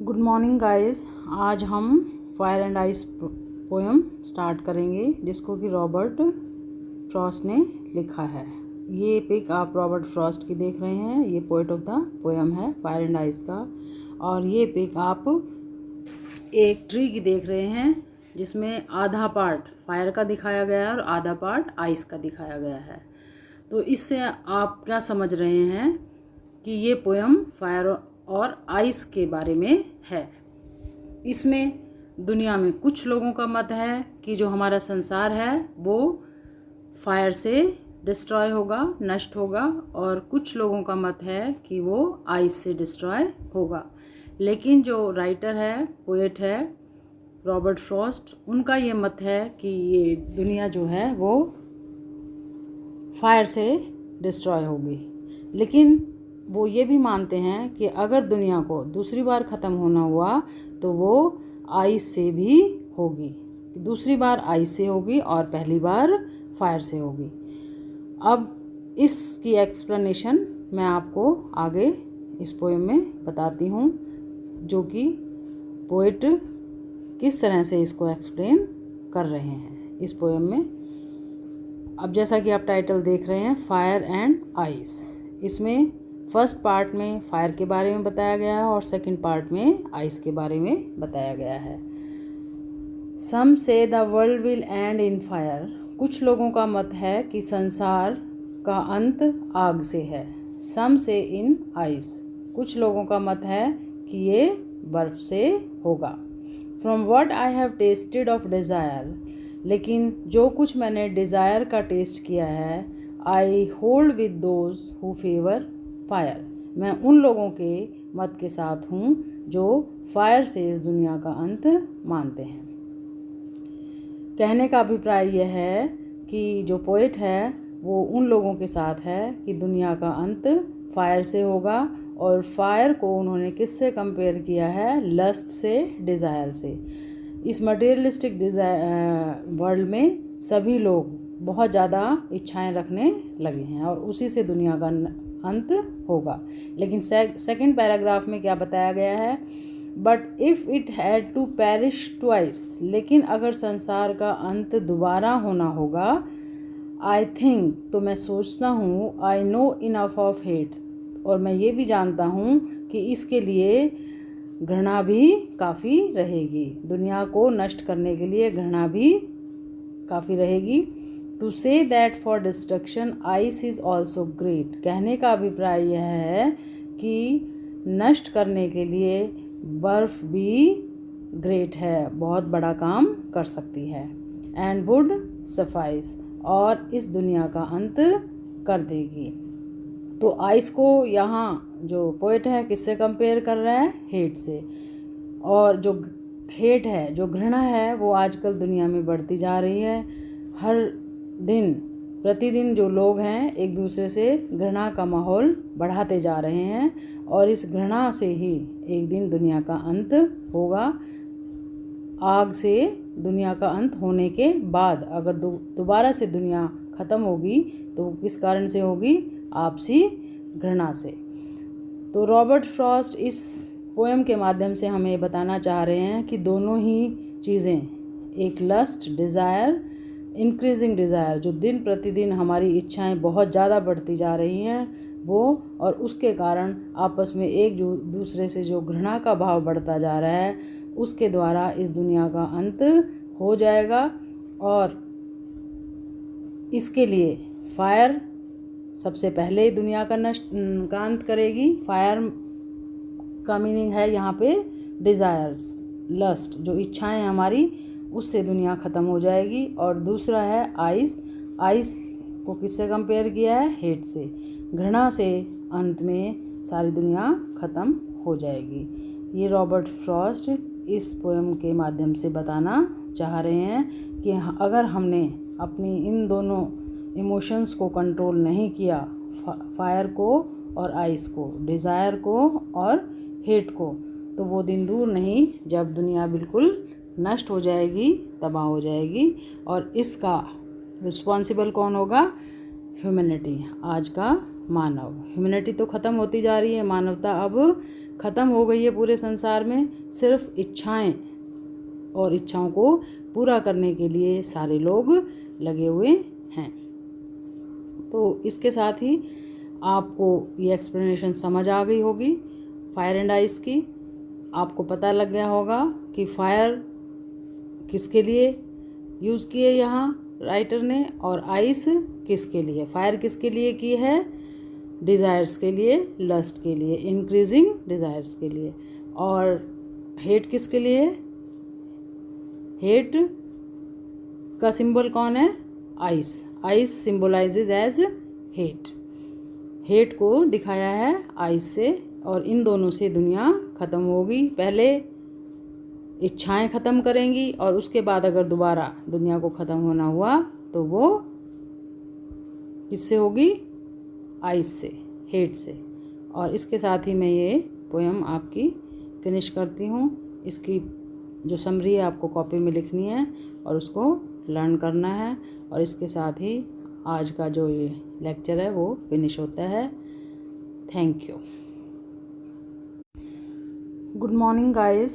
Good morning guys. आज हम fire and ice poem start करेंगे जिसको कि रॉबर्ट फ्रॉस्ट ने लिखा है। ये पिक आप रॉबर्ट फ्रॉस्ट की देख रहे हैं। ये पोएट ऑफ द पोएम है फायर एंड आइस का। और ये पिक आप एक ट्री की देख रहे हैं जिसमें आधा पार्ट फायर का दिखाया गया है और आधा पार्ट आइस का दिखाया गया है। तो इससे आप क्या समझ रहे हैं कि ये पोएम फायर और आइस के बारे में है। इसमें दुनिया में कुछ लोगों का मत है कि जो हमारा संसार है वो फायर से डिस्ट्रॉय होगा, नष्ट होगा, और कुछ लोगों का मत है कि वो आइस से डिस्ट्रॉय होगा। लेकिन जो राइटर है, पोएट है रॉबर्ट फ्रॉस्ट, उनका ये मत है कि ये दुनिया जो है वो फायर से डिस्ट्रॉय होगी। लेकिन वो ये भी मानते हैं कि अगर दुनिया को दूसरी बार ख़त्म होना हुआ तो वो आइस से भी होगी। दूसरी बार आइस से होगी और पहली बार फायर से होगी। अब इसकी एक्सप्लेनेशन मैं आपको आगे इस पोएम में बताती हूँ, जो कि पोएट किस तरह से इसको एक्सप्लेन कर रहे हैं इस पोएम में। अब जैसा कि आप टाइटल देख रहे हैं, फायर एंड आइस, इसमें फर्स्ट पार्ट में फायर के बारे में बताया गया है और सेकंड पार्ट में आइस के बारे में बताया गया है। सम से the world will and in fire, कुछ लोगों का मत है कि संसार का अंत आग से है। सम से इन आइस, कुछ लोगों का मत है कि ये बर्फ से होगा। From what I have tested of desire, लेकिन जो कुछ मैंने डिज़ायर का टेस्ट किया है, I hold with those who favour fire, मैं उन लोगों के मत के साथ हूँ जो फायर से इस दुनिया का अंत मानते हैं। कहने का अभिप्राय यह है कि जो पोएट है वो उन लोगों के साथ है कि दुनिया का अंत फायर से होगा। और फायर को उन्होंने किससे कंपेयर किया है? लस्ट से, डिज़ायर से। इस मटेरियलिस्टिक वर्ल्ड में सभी लोग बहुत ज़्यादा इच्छाएं रखने लगे हैं और उसी से दुनिया का अंत होगा। लेकिन सेकंड पैराग्राफ में क्या बताया गया है? But if it had to perish twice, लेकिन अगर संसार का अंत दोबारा होना होगा, आई थिंक, तो मैं सोचता हूँ, I know enough of hate, और मैं ये भी जानता हूँ कि इसके लिए घृणा भी काफ़ी रहेगी। दुनिया को नष्ट करने के लिए घृणा भी काफ़ी रहेगी। To say that for destruction ice is also great, कहने का अभिप्राय यह है कि नष्ट करने के लिए बर्फ़ भी ग्रेट है, बहुत बड़ा काम कर सकती है। एंड वुड सफाइस, और इस दुनिया का अंत कर देगी। तो आइस को यहाँ जो पोएट है किससे कंपेयर कर रहा है? हेट से। और जो हेट है, जो घृणा है, वो आजकल दुनिया में बढ़ती जा रही है। हर दिन प्रतिदिन जो लोग हैं एक दूसरे से घृणा का माहौल बढ़ाते जा रहे हैं और इस घृणा से ही एक दिन दुनिया का अंत होगा। आग से दुनिया का अंत होने के बाद अगर दोबारा से दुनिया ख़त्म होगी तो किस कारण से होगी? आपसी घृणा से। तो रॉबर्ट फ्रॉस्ट इस पोएम के माध्यम से हमें बताना चाह रहे हैं कि दोनों ही चीज़ें, एक लस्ट, डिज़ायर, इंक्रीजिंग डिज़ायर, जो दिन प्रतिदिन हमारी इच्छाएं बहुत ज़्यादा बढ़ती जा रही हैं वो, और उसके कारण आपस में एक दूसरे से जो घृणा का भाव बढ़ता जा रहा है, उसके द्वारा इस दुनिया का अंत हो जाएगा। और इसके लिए फायर सबसे पहले दुनिया का अंत करेगी। फायर का मीनिंग है यहाँ पे डिज़ायर्स, लस्ट, जो इच्छाएं हमारी, उससे दुनिया ख़त्म हो जाएगी। और दूसरा है आइस, आइस को किससे कंपेयर किया है? हेट से, घृणा से अंत में सारी दुनिया ख़त्म हो जाएगी। ये रॉबर्ट फ्रॉस्ट इस पोएम के माध्यम से बताना चाह रहे हैं कि अगर हमने अपनी इन दोनों इमोशंस को कंट्रोल नहीं किया, फायर को और आइस को, डिज़ायर को और हेट को, तो वो दिन दूर नहीं जब दुनिया बिल्कुल नष्ट हो जाएगी, तबाह हो जाएगी। और इसका रिस्पॉन्सिबल कौन होगा? ह्यूमैनिटी, आज का मानव। ह्यूमैनिटी तो ख़त्म होती जा रही है, मानवता अब ख़त्म हो गई है पूरे संसार में। सिर्फ इच्छाएं और इच्छाओं को पूरा करने के लिए सारे लोग लगे हुए हैं। तो इसके साथ ही आपको ये एक्सप्लेनेशन समझ आ गई होगी फायर एंड आइस की। आपको पता लग गया होगा कि फायर किसके लिए यूज़ किए यहाँ राइटर ने और आइस किसके लिए। फायर किसके लिए की है? डिज़ायर्स के लिए, लस्ट के लिए, इंक्रीजिंग डिज़ायर्स के लिए। और हेट किसके लिए? हेट का सिंबल कौन है? Ice. Ice symbolises as hate. Hate को दिखाया है आइस से, और इन दोनों से दुनिया ख़त्म होगी। पहले इच्छाएं ख़त्म करेंगी और उसके बाद अगर दोबारा दुनिया को ख़त्म होना हुआ तो वो किससे होगी? आइस से, हेट से। और इसके साथ ही मैं ये पोएम आपकी फिनिश करती हूँ। इसकी जो समरी है आपको कॉपी में लिखनी है और उसको लर्न करना है। और इसके साथ ही आज का जो ये लेक्चर है वो फिनिश होता है। Thank you. Good morning guys.